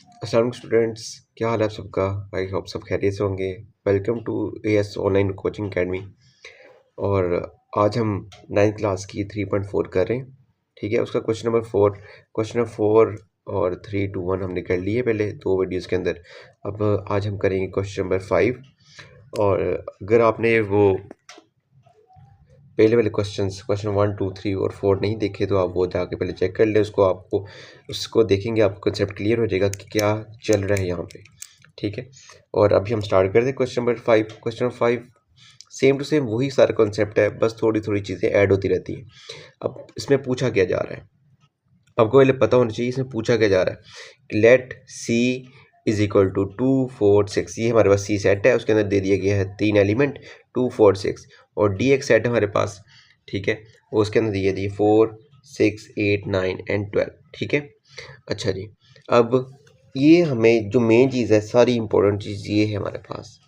अस्सलाम वालेकुम स्टूडेंट्स, क्या हाल है आप सबका। आई होप सब खैरियत से होंगे। Welcome to AS online coaching academy. और आज हम 9th क्लास की 3.4 कर रहे हैं। ठीक है, उसका क्वेश्चन नंबर 4 और 3, 2, 1 हमने कर लिए पहले 2 वीडियोज़ के अंदर। अब आज हम करेंगे क्वेश्चन नंबर 5। और अगर आपने वो पहले वाले क्वेश्चन 1, 2, 3 और 4 नहीं देखे तो आप वो जाके पहले चेक कर लें उसको देखेंगे, आपको कंसेप्ट क्लियर हो जाएगा कि क्या चल रहा है यहाँ पे। ठीक है, और अभी हम स्टार्ट कर दें question number 5। Question number 5 same to same वही सारा कॉन्सेप्ट है, बस थोड़ी थोड़ी चीज़ें ऐड होती रहती हैं। अब इसमें पूछा क्या जा रहा है, आपको पहले पता होना चाहिए इसमें पूछा क्या जा रहा है। Let c is equal to 2, 4, 6। ये हमारे पास सी सेट है, उसके अंदर दे दिया गया है 3 एलिमेंट 2, 4, 6। और डी एक सेट है हमारे पास। ठीक है, और उसके अंदर दिए 4, 6, 8, 9 एंड 12। ठीक है, अच्छा जी। अब ये हमें जो मेन चीज़ है, सारी इंपॉर्टेंट चीज़ ये है हमारे पास।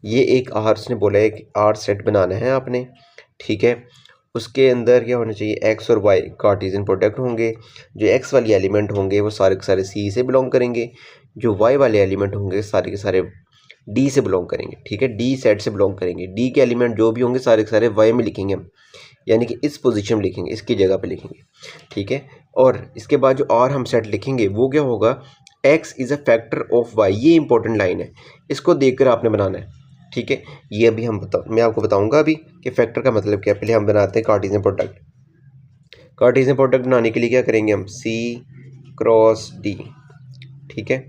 ये एक आर्स ने बोला है कि आर सेट बनाना है आपने। ठीक है, उसके अंदर क्या होना चाहिए, एक्स और वाई कार्टेशियन प्रोडक्ट होंगे। जो एक्स वाली एलिमेंट होंगे वो सारे के सारे सी से बिलोंग करेंगे। जो वाई वाले एलिमेंट होंगे सारे के सारे डी से बिलोंग करेंगे। ठीक है, डी सेट से बिलोंग करेंगे। डी के एलिमेंट जो भी होंगे सारे के सारे वाई में लिखेंगे हम, यानी कि इस पोजीशन में लिखेंगे, इसकी जगह पे लिखेंगे। ठीक है, और इसके बाद जो आर हम सेट लिखेंगे वो क्या होगा, x is a factor of y. ये इंपॉर्टेंट लाइन है, इसको देखकर आपने बनाना है। ठीक है, ये अभी मैं आपको बताऊंगा अभी कि फैक्टर का मतलब क्या है। पहले हम बनाते हैं कार्टेशियन प्रोडक्ट। कार्टेशियन प्रोडक्ट बनाने के लिए क्या करेंगे हम, सी क्रॉस डी। ठीक है,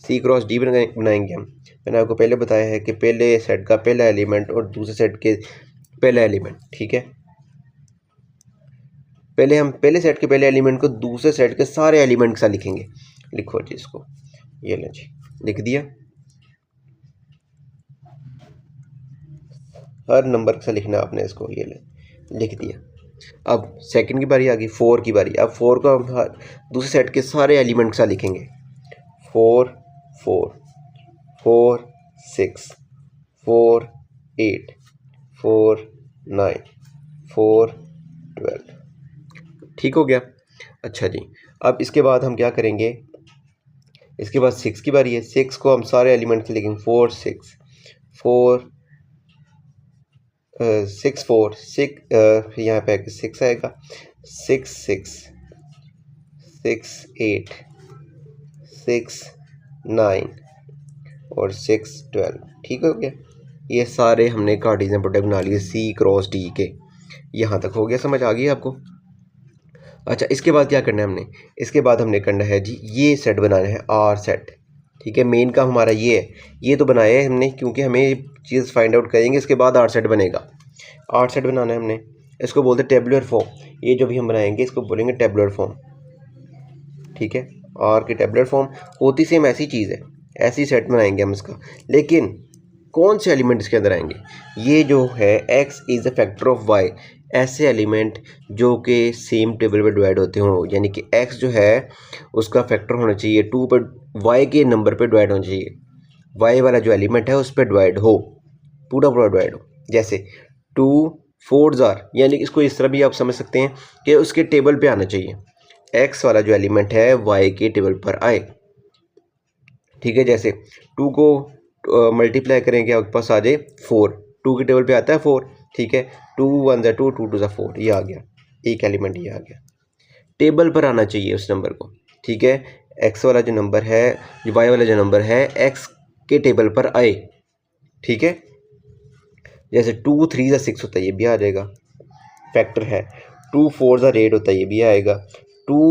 सी क्रॉस डी बनाएंगे हम। मैंने आपको पहले बताया है कि पहले सेट का पहला एलिमेंट और दूसरे सेट के पहला एलिमेंट। ठीक है, पहले हम पहले सेट के पहले एलिमेंट को दूसरे सेट के सारे एलिमेंट के साथ लिखेंगे। लिखो जी इसको, ये लो जी, लिख दिया। हर नंबर के साथ लिखना है आपने इसको, ये लिख दिया। अब सेकंड की बारी आ गई, 4 की बारी। अब 4 को हम दूसरे सेट के सारे एलिमेंट के साथ लिखेंगे। 4, 4, 4, 6, 4, 8, 4, 9, 4, 12। ठीक हो गया। अच्छा जी, अब इसके बाद हम क्या करेंगे, इसके बाद 6 की बारी है। 6 को हम सारे एलिमेंट से लिखेंगे। 4, 6, 4, 6, 4, 6, यहाँ पे 6 आएगा। 6, 6, 6, 8, 6, 9 और 6, 12। ठीक हो गया। ये सारे हमने कार्टेशियन प्रोडक्ट बना लिए सी क्रॉस डी के। यहाँ तक हो गया, समझ आ गई आपको। अच्छा, इसके बाद क्या करना है हमने, इसके बाद हमने करना है जी, ये सेट बनाना है आर सेट। ठीक है, मेन काम हमारा ये है। ये तो बनाया है हमने क्योंकि हमें ये चीज़ फाइंड आउट करेंगे, इसके बाद आर सेट बनेगा। आर सेट बनाना है हमने, इसको बोलते हैं टेबुलर फॉर्म। ये जो भी हम बनाएंगे इसको बोलेंगे टेबुलर फॉर्म। ठीक है, आर की टेबुलर फॉर्म होती सेम ऐसी चीज़ है, ऐसी सेट बनाएंगे हम इसका। लेकिन कौन से एलिमेंट इसके अंदर आएंगे, ये जो है x is a factor of y. ऐसे एलिमेंट जो कि सेम टेबल पे डिवाइड होते हों, यानी कि एक्स जो है उसका फैक्टर होना चाहिए 2 पर, वाई के नंबर पे डिवाइड होना चाहिए। वाई वाला जो एलिमेंट है उस पर डिवाइड हो, पूरा पूरा डिवाइड हो। जैसे 2 4 जार, यानी कि इसको इस तरह भी आप समझ सकते हैं कि उसके टेबल पे आना चाहिए। एक्स वाला जो एलिमेंट है वाई के टेबल पर आए। ठीक है, जैसे 2 को मल्टीप्लाई करेंगे आपके पास आ जाए 4। 2 के टेबल पे आता है 4। ठीक है, 2 1 ज़ा 2, 2 2 ज़ा 4, ये आ गया एक एलिमेंट, ये आ गया। टेबल पर आना चाहिए उस नंबर को। ठीक है, एक्स वाला जो नंबर है, जो वाई वाला जो नंबर है एक्स के टेबल पर आए। ठीक है, जैसे 2 3 ज़ा 6 होता है, ये भी आ जाएगा, फैक्टर है। 2 4 ज़ा 8 होता है, ये भी आएगा। 2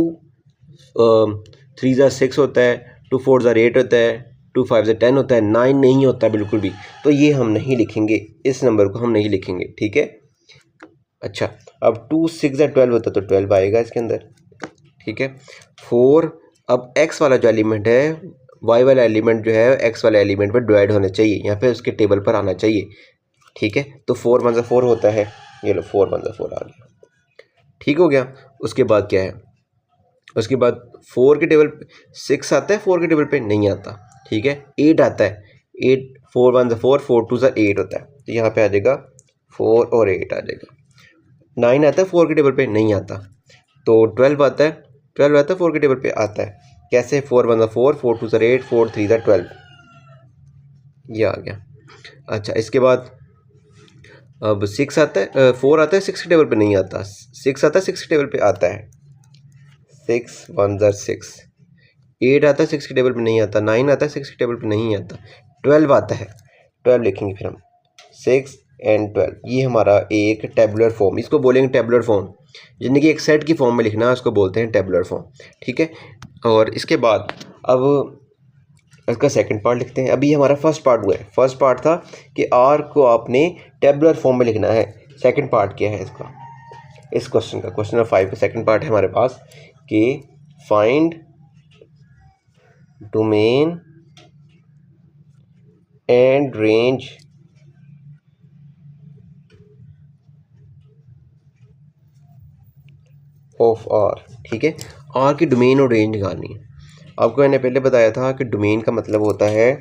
3 ज़ा 6 होता है, 2 4 ज़ा 8 होता है, 2 5 ज़ा 10 होता है, 9 नहीं होता बिल्कुल भी। तो ये हम नहीं लिखेंगे, इस नंबर को हम नहीं लिखेंगे। ठीक है, अच्छा, अब 2 6 ज़ा 12 होता है तो 12 आएगा इसके अंदर। ठीक है, 4, अब एक्स वाला जो एलिमेंट है, वाई वाला एलिमेंट जो है एक्स वाले एलिमेंट पर डिवाइड होना चाहिए, यहाँ पे उसके टेबल पर आना चाहिए। ठीक है, तो 4 1 ज़ा 4 होता है, ये लो 4 1 ज़ा 4 आ गया। ठीक हो गया। उसके बाद क्या है, उसके बाद 4 के टेबल पे 6 आता है, 4 के टेबल पे नहीं आता। ठीक है, 8 आता है, 8 4 1 ज़ा 4, 4 2 ज़ा 8 होता है, तो यहाँ पे आ जाएगा 4 और 8 आ जाएगा। 9 आता है 4 के टेबल पे नहीं आता, तो 12 आता है, 12 आता है 4 के टेबल पे आता है। कैसे, 4 1 4, 4 2 8, 4 3 12, ये आ गया। अच्छा इसके बाद अब 6 आता है, 4 आता है 6 के टेबल पे नहीं आता, 6 आता है 6 के टेबल पे आता है, 6 1 6, 8 आता है 6 के टेबल पे नहीं आता, 9 आता है 6 के टेबल पे नहीं आता, 12 आता है, 12 लिखेंगे फिर हम, 6 एंड 12, ये हमारा एक टेबुलर फॉर्म, इसको बोलेंगे टेबुलर फॉर्म, यानी कि एक सेट की फॉर्म में लिखना है, उसको बोलते हैं टेबुलर फॉर्म। ठीक है, और इसके बाद अब इसका सेकंड पार्ट लिखते हैं। अभी हमारा फर्स्ट पार्ट हुआ है, फर्स्ट पार्ट था कि आर को आपने टेबुलर फॉर्म में लिखना है, सेकंड पार्ट क्या है इसका, इस क्वेश्चन का, क्वेश्चन नंबर 5 का सेकंड पार्ट है हमारे पास कि find domain and range of r. ठीक है, आर की डोमेन और रेंज निकालनी है। आपको मैंने पहले बताया था कि डोमेन का मतलब होता है,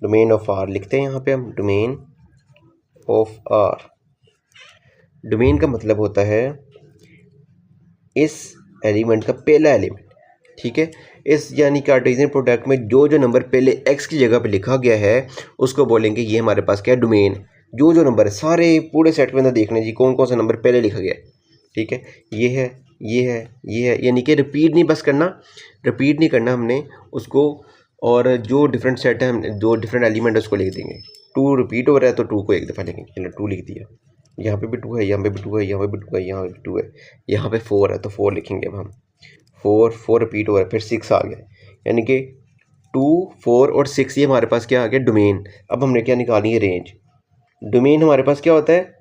डोमेन ऑफ आर लिखते हैं यहाँ पे हम, डोमेन ऑफ आर, डोमेन का मतलब होता है इस एलिमेंट का पहला एलिमेंट। ठीक है, इस यानी कार्टेशियन प्रोडक्ट में जो जो नंबर पहले एक्स की जगह पे लिखा गया है उसको बोलेंगे ये हमारे पास क्या है, डोमेन। जो जो नंबर है सारे पूरे सेट के अंदर देखने जी कौन कौन सा नंबर पहले लिखा गया है। ठीक है, ये है, ये है, ये है, यानी कि रिपीट नहीं बस करना, रिपीट नहीं करना हमने उसको, और जो डिफरेंट सेट है हम जो डिफरेंट एलिमेंट है उसको लिख देंगे। 2 रिपीट हो रहा है तो 2 को एक दफ़ा लिखेंगे, चलो 2 लिख दिया, यहाँ पे भी 2 है, यहाँ पे भी 2 है, यहाँ पे भी 2 है, यहाँ पे भी 2 है, यहाँ पे 4 है तो 4 लिखेंगे अब हम, 4 रिपीट हो रहा है, फिर 6 आ गया, यानी कि 2 4 और 6 ये हमारे पास क्या आ गया, डोमेन। अब हमने क्या निकालनी है, रेंज। डोमेन हमारे पास क्या होता है,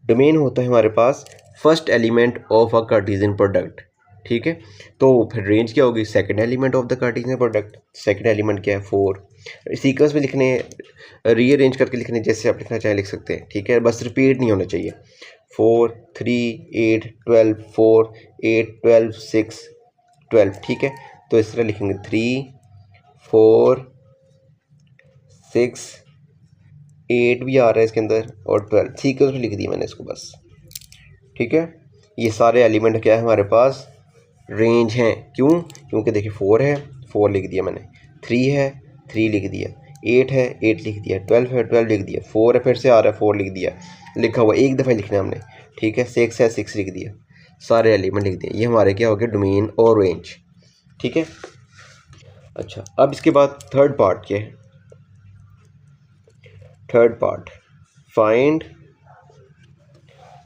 डोमेन होता है हमारे पास first element of a Cartesian product. ठीक है, तो फिर रेंज क्या होगी, second element of the Cartesian product. Second element क्या है, 4। सीक्वेंस में लिखने, रीअरेंज करके लिखने, जैसे आप लिखना चाहें लिख सकते हैं। ठीक है, बस रिपीट नहीं होना चाहिए। 4 3 8 12, 4 8 12 6 12। ठीक है, तो इस तरह लिखेंगे 3 4 6 8 भी आ रहा है इसके अंदर और 12, सीक्वेंस में लिख दिया मैंने इसको बस। ठीक है, ये सारे एलिमेंट क्या है हमारे पास, रेंज हैं। क्यों, क्योंकि देखिए 4 है, 4 लिख दिया मैंने, 3 है, 3 लिख दिया, 8 है, 8 लिख दिया, 12 है, 12 लिख दिया, 4 है, फिर से आ रहा है 4 लिख दिया, लिखा हुआ एक दफ़ा लिखना है हमने। ठीक है, 6 है, 6 लिख दिया, सारे एलिमेंट लिख दिए। ये हमारे क्या हो गया, डोमेन और रेंज। ठीक है, अच्छा अब इसके बाद थर्ड पार्ट क्या है, third part find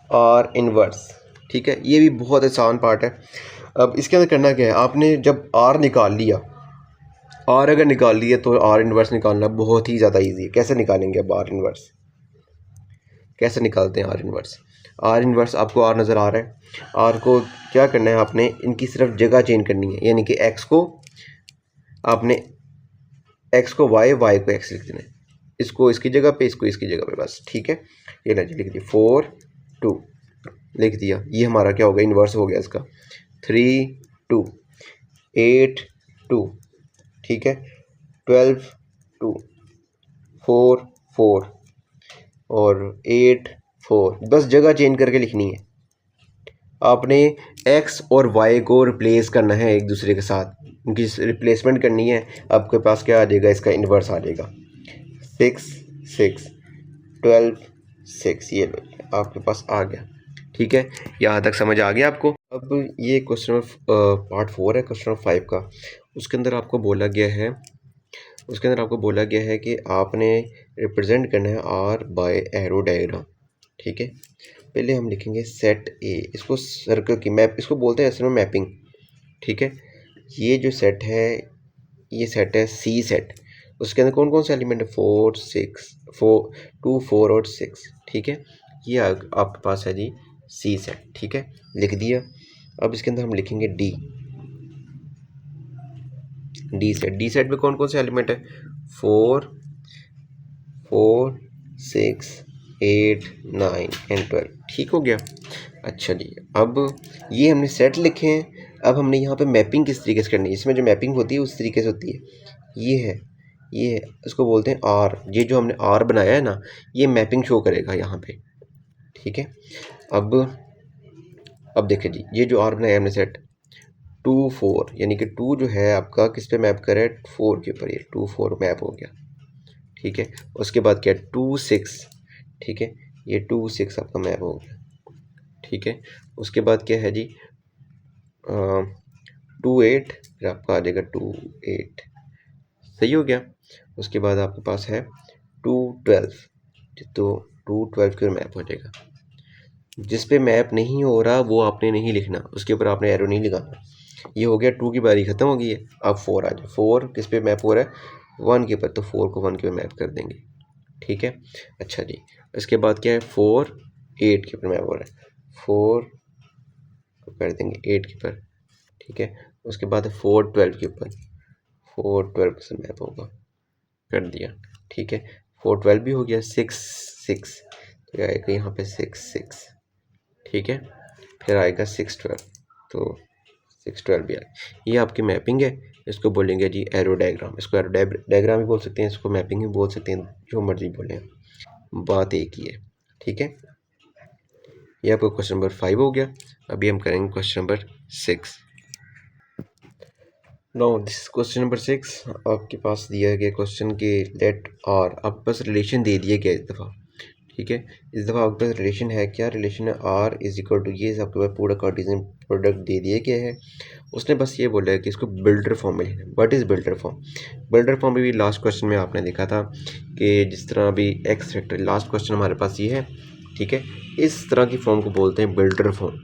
are inverse. ठीक है, ये भी बहुत आसान पार्ट है। अब इसके अंदर करना क्या है, आपने जब आर निकाल लिया, आर अगर निकाल लिया तो आर इनवर्स निकालना बहुत ही ज़्यादा इजी है। कैसे निकालेंगे अब आर इनवर्स, कैसे निकालते हैं आर इनवर्स। आर इनवर्स आपको आर नज़र आ रहा है, आर को क्या करना है, आपने इनकी सिर्फ जगह चेंज करनी है, यानी कि एक्स को आपने, एक्स को वाई, वाई को एक्स लिख देना है, इसको इसकी जगह पे, इसको इसकी जगह पे, बस। ठीक है, ये लिख दिया, 4 2 लिख दिया, ये हमारा क्या हो गया, इन्वर्स हो गया इसका, 3 2 8 2। ठीक है, 12 2 4 4 और 8 4, बस जगह चेंज करके लिखनी है आपने। एक्स और वाई को रिप्लेस करना है एक दूसरे के साथ, उनकी रिप्लेसमेंट करनी है। आपके पास क्या आ जाएगा, इसका इन्वर्स आ जाएगा, 6 6 12 6, ये आपके पास आ गया। ठीक है, यहाँ तक समझ आ गया आपको। अब ये क्वेश्चन पार्ट 4 है, क्वेश्चन 5 का। उसके अंदर आपको बोला गया है, उसके अंदर आपको बोला गया है कि आपने रिप्रेजेंट करना है आर बाय एरो डायग्राम। ठीक है, पहले हम लिखेंगे सेट ए, इसको सर्कल की मैप, इसको बोलते हैं असल में मैपिंग। ठीक है, ये जो सेट है, ये सेट है सी सेट, उसके अंदर कौन कौन से एलिमेंट है, 4 6 4 2 4 और 6। ठीक है, ये आपके पास है जी सी सेट। ठीक है, लिख दिया। अब इसके अंदर हम लिखेंगे D, D set. D set में कौन कौन से एलिमेंट है, 4 4 6 8 9 एंड 12। ठीक हो गया। अच्छा जी, अब ये हमने सेट लिखे हैं। अब हमने यहाँ पे मैपिंग किस तरीके से करनी है, इसमें जो मैपिंग होती है उस तरीके से होती है, ये है, ये है, इसको बोलते हैं आर। ये जो हमने आर बनाया है ना, ये मैपिंग शो करेगा यहाँ पे। ठीक है, अब देखिए जी, ये जो आर बनाया हमने सेट, 2 4, यानी कि 2 जो है आपका किस पे मैप करे, 4 के ऊपर, ये 2 4 मैप हो गया, ठीक है। उसके बाद क्या है 2 6, ठीक है, ये 2 6 आपका मैप हो गया, ठीक है। उसके बाद क्या है जी 2 8, फिर आपका आ जाएगा 2 8, सही हो गया। उसके बाद आपके पास है 2 12, तो 2 12 के मैप हो जाएगा। जिस पे मैप नहीं हो रहा वो आपने नहीं लिखना, उसके ऊपर आपने एरो नहीं लगाना। ये हो गया 2 की बारी ख़त्म हो गई है। अब 4 आ जाए, 4 किस पे मैप हो रहा है, 1 के ऊपर, तो 4 को 1 के ऊपर मैप कर देंगे, ठीक है। अच्छा जी, इसके बाद क्या है 4 8 के ऊपर मैप हो रहा है, 4 को कर देंगे 8 के ऊपर, ठीक है। उसके बाद 4 12 के ऊपर, 4 12 से मैप होगा, कर दिया, ठीक है। 4 12 भी हो गया, 6 6, तो आएगा यहाँ पे 6 6, ठीक है। फिर आएगा 6 12, तो 6 12 भी आएगा। ये आपकी मैपिंग है, इसको बोलेंगे जी एरो डायग्राम। इसको एरो डायग्राम भी बोल सकते हैं, इसको मैपिंग भी बोल सकते हैं, जो मर्जी बोलें, बात एक ही है, ठीक है। ये आपका क्वेश्चन नंबर 5 हो गया। अभी हम करेंगे question number 6। Now this question number 6 आपके पास दिया गया क्वेश्चन के लेट आर, आपके पास रिलेशन दे दिया गया इस दफ़ा, ठीक है। इस दफ़ा आपके पास रिलेशन है, क्या रिलेशन है, आर इज इक्वल टू, ये आपके पास पूरा कार्टेशियन प्रोडक्ट दे दिया गया है। उसने बस ये बोला है कि इसको बिल्डर फॉर्म में लिखना है। What is builder form? Builder form में भी लास्ट क्वेश्चन में आपने देखा था कि जिस तरह अभी एक्स फैक्टर, लास्ट क्वेश्चन हमारे पास ये है, ठीक है। इस तरह की फॉर्म को बोलते हैं बिल्डर फॉर्म,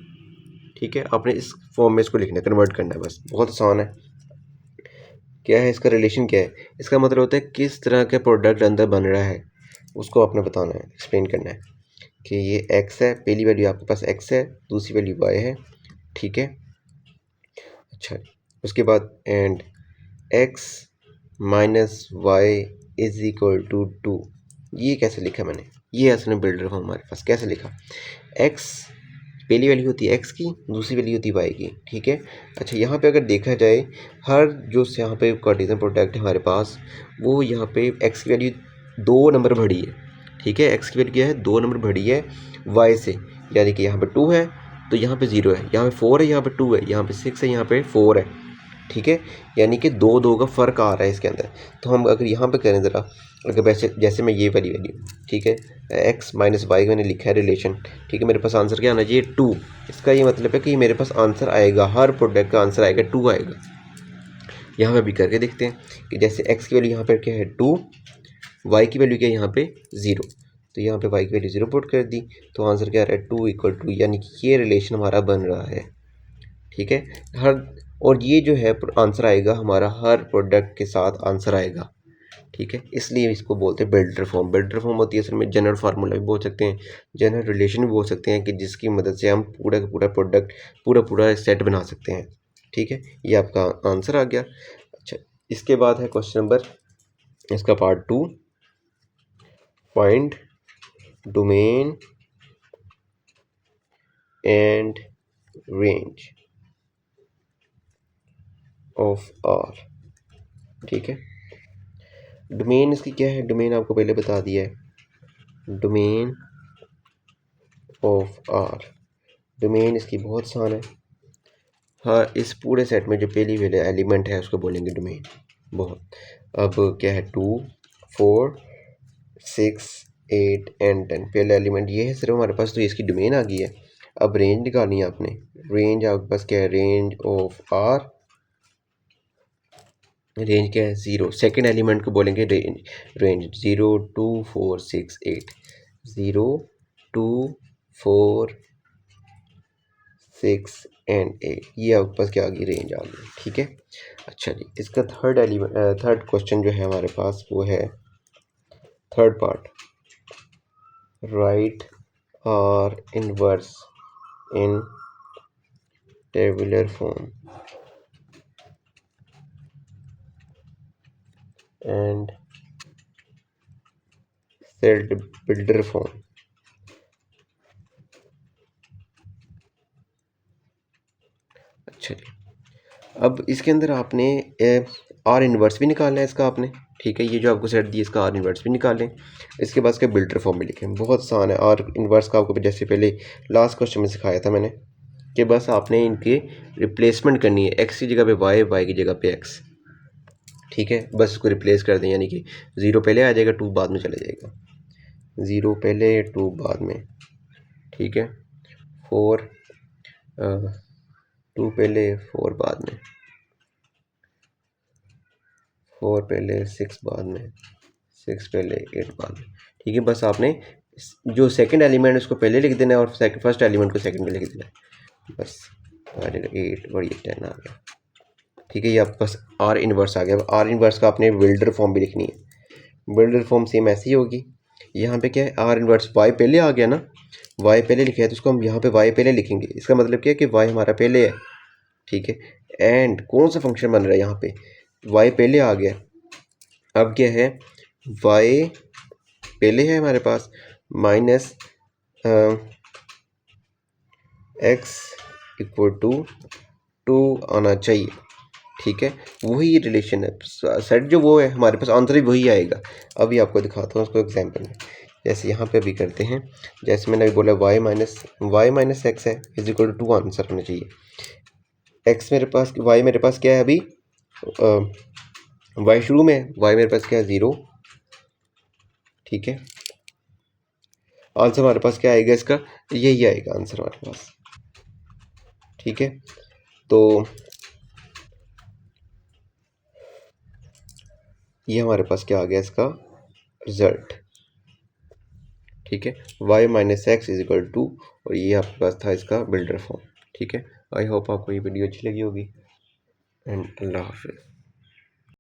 ठीक है। आपने इस फॉर्म में इसको लिखना है, कन्वर्ट करना है, बस बहुत आसान है। क्या है इसका रिलेशन, क्या है इसका मतलब होता है किस तरह का प्रोडक्ट अंदर बन रहा है, उसको आपने बताना है, एक्सप्लेन करना है कि ये x है, पहली वैल्यू आपके पास x है, दूसरी वैल्यू y है, ठीक है। अच्छा, उसके बाद and x minus y is equal to 2, ये कैसे लिखा मैंने, ये असल में बिल्डर फॉर्म हमारे पास कैसे लिखा, x पहली वैल्यू होती है x की, दूसरी वैल्यू होती है y की, ठीक है। अच्छा, यहाँ पे अगर देखा जाए हर जो यहाँ पे कार्टेशियन प्रोडक्ट है हमारे पास, वो यहाँ पे x की वैल्यू 2 नंबर बढ़ी है, ठीक है। x की वैल्यू क्या है, 2 नंबर बढ़ी है y से, यानी कि यहाँ पे 2 है तो यहाँ पे 0 है, यहाँ पे 4 है, यहाँ पे 2 है, यहाँ पे 6 है, यहाँ पे 4 है, ठीक है। यानी कि 2 2 का फ़र्क आ रहा है इसके अंदर। तो हम अगर यहाँ पे करें ज़रा, अगर वैसे जैसे मैं ये वाली वैल्यू, ठीक है, x माइनस वाई मैंने लिखा है रिलेशन, ठीक है। मेरे पास आंसर क्या आना चाहिए 2, इसका ये मतलब है कि मेरे पास आंसर आएगा, हर प्रोडक्ट का आंसर आएगा 2 आएगा। यहाँ पे अभी करके देखते हैं कि जैसे x की वैल्यू यहाँ पर क्या है 2, y की वैल्यू क्या है यहाँ पे 0, तो यहाँ पे y की वैल्यू 0 पुट कर दी, तो आंसर क्या आ रहा है 2 इक्वल टू, यानी कि ये रिलेशन हमारा बन रहा है, ठीक है। हर, और ये जो है आंसर आएगा हमारा हर प्रोडक्ट के साथ आंसर आएगा, ठीक है। इसलिए इसको बोलते हैं बिल्डर फॉर्म। बिल्डर फॉर्म होती है असल में जनरल फार्मूला भी बोल सकते हैं, जनरल रिलेशन भी बोल सकते हैं, कि जिसकी मदद से हम पूरा का पूरा प्रोडक्ट, पूरा सेट बना सकते हैं, ठीक है। ये आपका आंसर आ गया। अच्छा, इसके बाद है क्वेश्चन नंबर, इसका part 2, find domain and range of r, ठीक है। डोमेन इसकी क्या है, डोमेन आपको पहले बता दिया है, डोमेन ऑफ आर, डोमेन इसकी बहुत आसान है। हाँ, इस पूरे सेट में जो पहली वाले एलिमेंट है उसको बोलेंगे डोमेन, बहुत। अब क्या है 2 4 6 8 एंड 10, पहला एलिमेंट ये है सिर्फ हमारे पास, तो इसकी डोमेन आ गई है। अब रेंज निकालनी है आपने, रेंज आपके पास क्या है, रेंज ऑफ आर, रेंज क्या है 0, सेकेंड एलिमेंट को बोलेंगे रेंज, रेंज 0 2 4 6 8, 0 2 4 6 एंड 8, ये आपके पास क्या आ गई, रेंज आ गई, ठीक है। अच्छा जी, इसका थर्ड एलिमेंट, थर्ड क्वेश्चन जो है हमारे पास वो है third part, right are inverse in tabular form and set builder form. अच्छा जी, अब इसके अंदर आपने आर इन्वर्स भी निकालना है इसका आपने, ठीक है। ये जो आपको सेट दिया इसका आर इन्वर्स भी निकालें, इसके बाद इसका बिल्डर फॉर्म भी लिखें, बहुत आसान है। आर इन्वर्स का आपको जैसे पहले लास्ट क्वेश्चन में सिखाया था मैंने, कि बस आपने इनके रिप्लेसमेंट करनी है, एक्स की जगह पे वाई, वाई की जगह पे एक्स, ठीक है। बस इसको रिप्लेस कर दें, यानी कि 0 पहले आ जाएगा, 2 बाद में चला जाएगा, 0 पहले 2 बाद में, ठीक है। 4 2 पहले 4 बाद में, 4 पहले 6 बाद में, 6 पहले 8 बाद में, ठीक है। बस आपने जो सेकंड एलिमेंट उसको पहले लिख देना है और फर्स्ट एलिमेंट को सेकंड में लिख देना है, बस आ जाएगा 8 और ये 10 आ गया, ठीक है। ये आप बस आर इन्वर्स आ गया। आर इन्वर्स का आपने बिल्डर फॉर्म भी लिखनी है, बिल्डर फॉर्म सेम ऐसी ही होगी। यहाँ पे क्या है, आर इन्वर्स वाई पहले आ गया ना, वाई पहले लिखा है तो उसको हम यहाँ पे वाई पहले लिखेंगे। इसका मतलब क्या है कि वाई हमारा पहले है, ठीक है। एंड कौन सा फंक्शन बन रहा है यहाँ पे, वाई पहले आ गया। अब क्या है, वाई पहले है हमारे पास, माइनस एक्स इक्वल टू 2 आना चाहिए, ठीक है। वही रिलेशन है, सेट जो वो है हमारे पास, आंसर भी वही आएगा। अभी आपको दिखाता हूँ उसको एग्जांपल में, जैसे यहाँ पे अभी करते हैं। जैसे मैंने अभी बोला वाई माइनस एक्स है इज इक्वल टू 2 आंसर होना चाहिए। एक्स मेरे पास, वाई मेरे पास क्या है अभी, वाई शुरू में, वाई मेरे पास क्या है 0, ठीक है। आंसर हमारे पास क्या आएगा इसका, यही आएगा आंसर हमारे पास, ठीक है। तो ये हमारे पास क्या आ गया इसका रिजल्ट, ठीक है। Y minus x is equal to, और ये आपके पास था इसका बिल्डर फॉर्म, ठीक है। आई होप आपको ये वीडियो अच्छी लगी होगी, एंड अल्लाह हाफिज़।